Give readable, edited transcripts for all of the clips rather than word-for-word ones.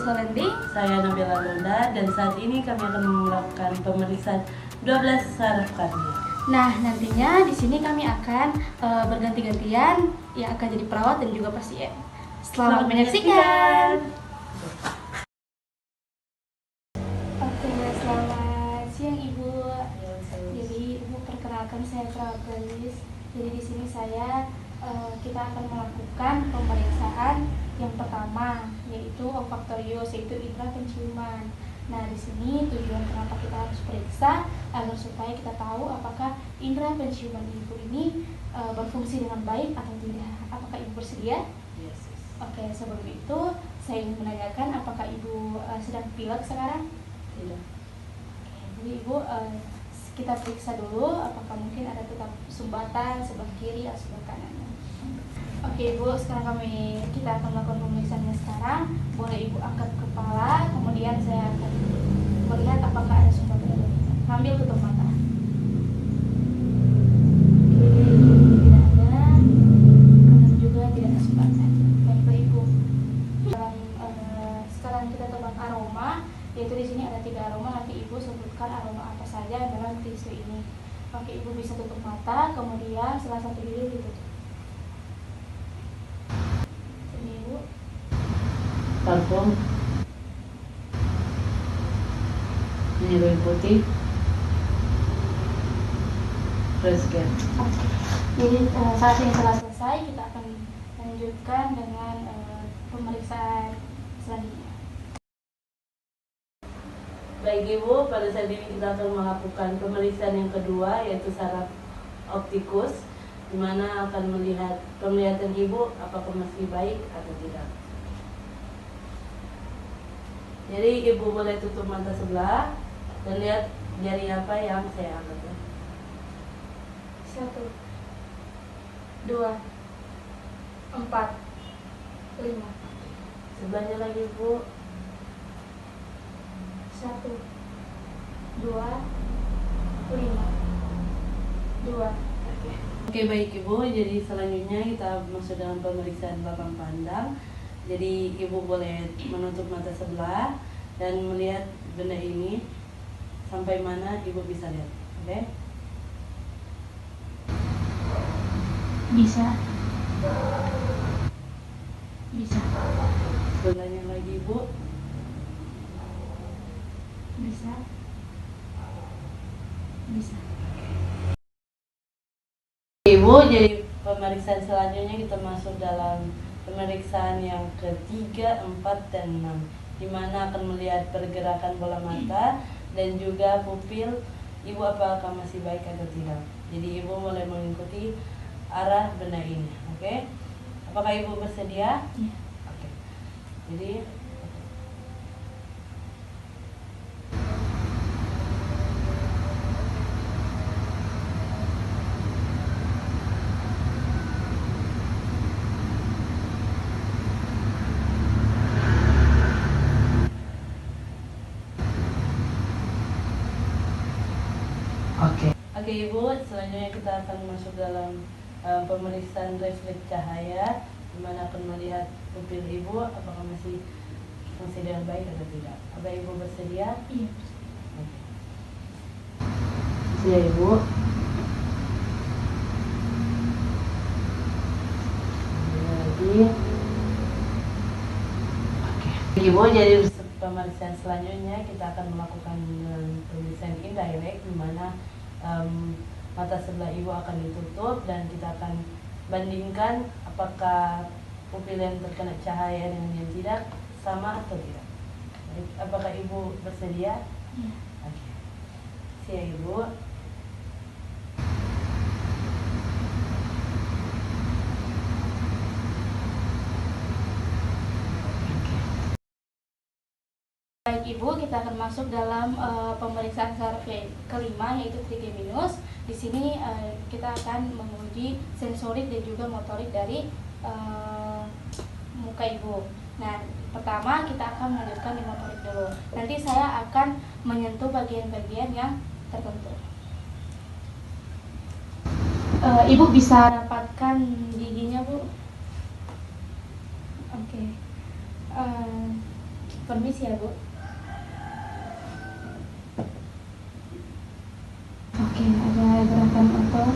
Solendi. Saya Nabila Lunda dan saat ini kami akan melakukan pemeriksaan 12 saraf kardia. Nah, nantinya di sini kami akan berganti-gantian yang akan jadi perawat dan juga pasien. Selamat menyaksikan. Oke, selamat siang Ibu. Jadi Ibu perkenalkan, saya perawat klinis. Jadi di sini kita akan melakukan pemeriksaan yang pertama, yaitu olfaktorius, yaitu indera penciuman. Nah, di sini tujuan kenapa kita harus periksa agar supaya kita tahu apakah indera penciuman Ibu ini berfungsi dengan baik atau tidak. Apakah Ibu bersedia? Yes. Oke, sebelum itu saya ingin menanyakan apakah Ibu sedang pilek sekarang? Tidak. Jadi Ibu kita periksa dulu apakah mungkin ada tetap sumbatan sebelah kiri atau sebelah kanannya. Oke Ibu, sekarang kita akan melakukan pemeriksaannya sekarang. Boleh Ibu angkat kepala, kemudian saya akan melihat apakah ada sumbatan atau tidak. Sambil tutup mata. Oke, tidak ada. Kanan juga tidak ada sumbatan. Baiklah Ibu. Sekarang kita tebak aroma. Yaitu di sini ada 3 aroma, nanti Ibu sebutkan aroma apa saja dalam tisu ini. Oke, Ibu bisa tutup mata, kemudian salah satu bibir ditutup. Sini Ibu. Parfum, minyak putih, fresh care. Oke. Jadi saat ini telah selesai, kita akan lanjutkan dengan pemeriksaan selanjutnya. Baik Ibu, pada saat ini kita akan melakukan pemeriksaan yang kedua, yaitu saraf optikus, di mana akan melihat penglihatan Ibu apakah masih baik atau tidak. Jadi Ibu boleh tutup mata sebelah dan lihat jari apa yang saya angkat. 1, 2, 4, 5. Sebelahnya lagi Ibu. 1, 2, 5, 2. Oke baik Ibu, jadi selanjutnya kita masuk dalam pemeriksaan lapang pandang. Jadi Ibu boleh menutup mata sebelah dan melihat benda ini sampai mana Ibu bisa lihat. Oke? Bisa. Bisa. Sebelahnya lagi Ibu. Bisa. Bisa. Ibu, jadi pemeriksaan selanjutnya kita masuk dalam pemeriksaan yang ketiga, 4, dan 6, di mana akan melihat pergerakan bola mata dan juga pupil Ibu apakah masih baik atau tidak. Jadi Ibu mulai mengikuti arah benda ini, oke? Apakah Ibu bersedia? Iya. Oke. Jadi Oke Ibu, selanjutnya kita akan masuk dalam pemeriksaan refleks cahaya, di mana akan melihat pupil Ibu apakah masih dengan baik atau tidak. Apa Ibu bersedia? Iya. Oke. Siap Ibu. Lagi. Oke. Ibu, jadi pemeriksaan selanjutnya kita akan melakukan pemeriksaan indirect, di mana mata sebelah Ibu akan ditutup dan kita akan bandingkan apakah pupil yang terkena cahaya dengan yang tidak sama atau tidak. Baik, apakah Ibu bersedia? Iya. Oke. Siap Ibu. Baik Ibu, kita akan masuk dalam pemeriksaan saraf yang kelima, yaitu trigeminus. Di sini kita akan menguji sensorik dan juga motorik dari muka Ibu. Nah, pertama kita akan melanjutkan di motorik dulu. Nanti saya akan menyentuh bagian-bagian yang tertentu. Ibu bisa rapatkan giginya, Bu. Oke. Permisi ya, Bu. Oke, ada gerakan otot.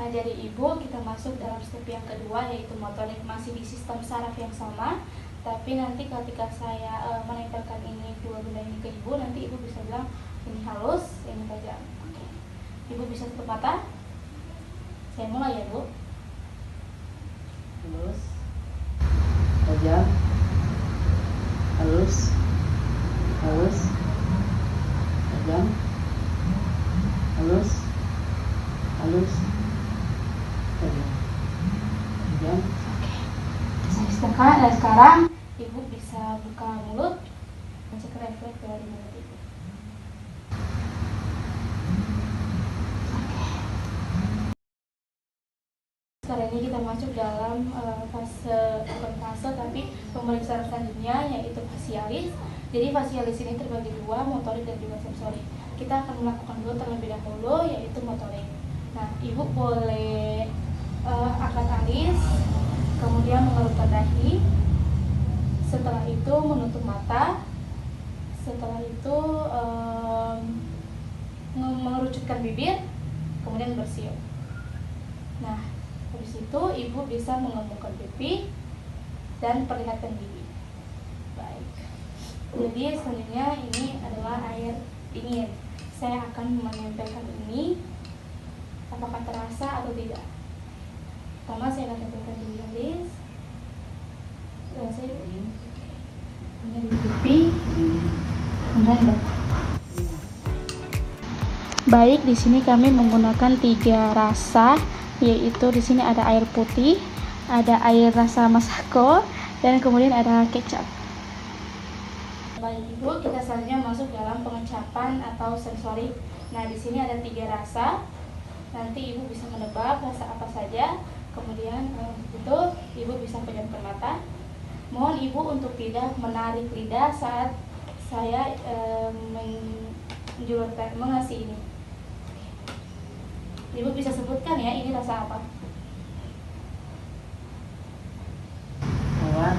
Jadi Ibu, kita masuk dalam step yang kedua, yaitu motorik, masih di sistem saraf yang sama. Tapi nanti ketika saya menempelkan ini, dua benda ini ke Ibu, nanti Ibu bisa bilang ini halus, ini tajam. Oke. Ibu bisa tutup mata. Saya mulai ya, Bu. Halus, tajam, halus, halus, tajam, halus, halus, tajam, tajam. Sekarang Ibu bisa buka mulut, cek refleks dari mulut Ibu. Sekarang ini kita masuk dalam bukan fase tapi pemeriksaan selanjutnya, yaitu fasialis. Jadi fasialis ini terbagi dua, motorik dan juga sensorik. Kita akan melakukan dulu terlebih dahulu, yaitu motorik. Nah, Ibu boleh angkat alis, kemudian mengerutkan dahi, setelah itu menutup mata, setelah itu mengerucutkan bibir, kemudian bersiul. Nah, habis itu Ibu bisa mengemukkan pipi dan perlihatkan gigi. Baik. Jadi selanjutnya ini adalah air dingin. Saya akan menempelkan ini, apakah terasa atau tidak. Pertama saya akan tempelkan di alis, saya kemudian di pipi, kemudian di. Baik, di sini kami menggunakan 3 rasa, yaitu di sini ada air putih, ada air rasa masako, dan kemudian ada kecap. Baik Ibu, kita selanjutnya masuk dalam pengecapan atau sensorik. Nah, di sini ada 3 rasa. Nanti Ibu bisa menebak rasa apa saja. Kemudian itu Ibu bisa pejamkan mata. Mohon Ibu untuk tidak menarik lidah saat saya mengasih ini. Ibu bisa sebutkan ya, ini rasa apa? Tawar,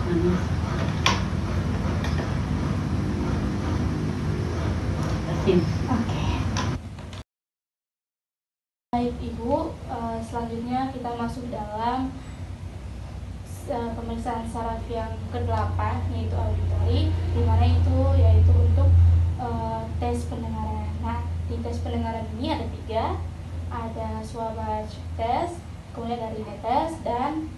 manis, asin. Oke. Baik Ibu, selanjutnya kita masuk dalam pemeriksaan saraf yang ke-8, yaitu auditory, di mana yaitu untuk tes pendengaran. Nah, di tes pendengaran ini ada 3, ada Swabash test, kemudian ada Rine test, dan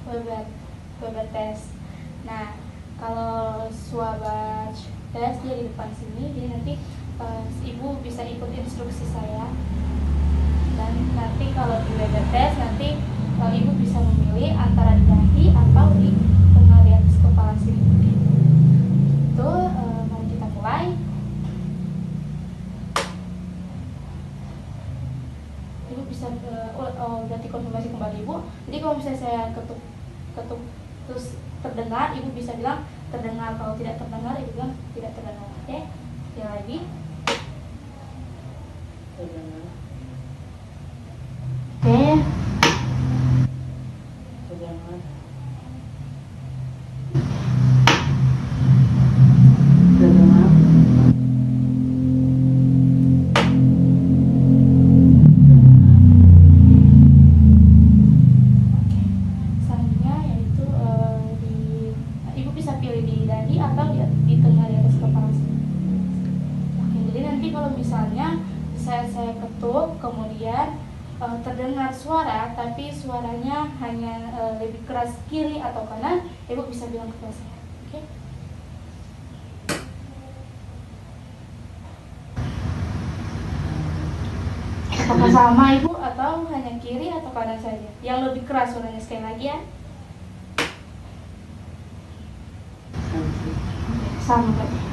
Weber test. Nah, kalau Swabash test dia di depan sini, jadi nanti Ibu bisa ikut instruksi saya. Dan nanti kalau di Weber test nanti Ibu bisa memilih antara di dahi atau di tengah di atas kepala sini. Itu mari kita mulai. Ibu bisa berarti konfirmasi kembali Ibu. Jadi kalau misalnya saya ketuk terus terdengar, Ibu bisa bilang terdengar. Kalau tidak terdengar, Ibu bilang tidak terdengar. Oke, sekali lagi. Terdengar. Oke. Terdengar. Terdengar. Selanjutnya yaitu Ibu bisa pilih di dahi atau di tengah di atas kepala sini. Oke, jadi nanti kalau misalnya saya ketuk, kemudian terdengar suara, tapi suaranya hanya lebih keras kiri atau kanan, Ibu bisa bilang kepada saya. Oke? Apakah sama Ibu atau hanya kiri atau kanan saja? Yang lebih keras suaranya, sekali lagi ya. Sama berarti.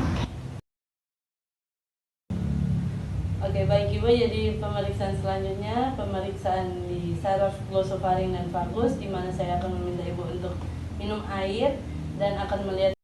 Oke, baik Ibu, jadi pemeriksaan selanjutnya pemeriksaan di saraf glosofaring dan vagus, di mana saya akan meminta Ibu untuk minum air dan akan melihat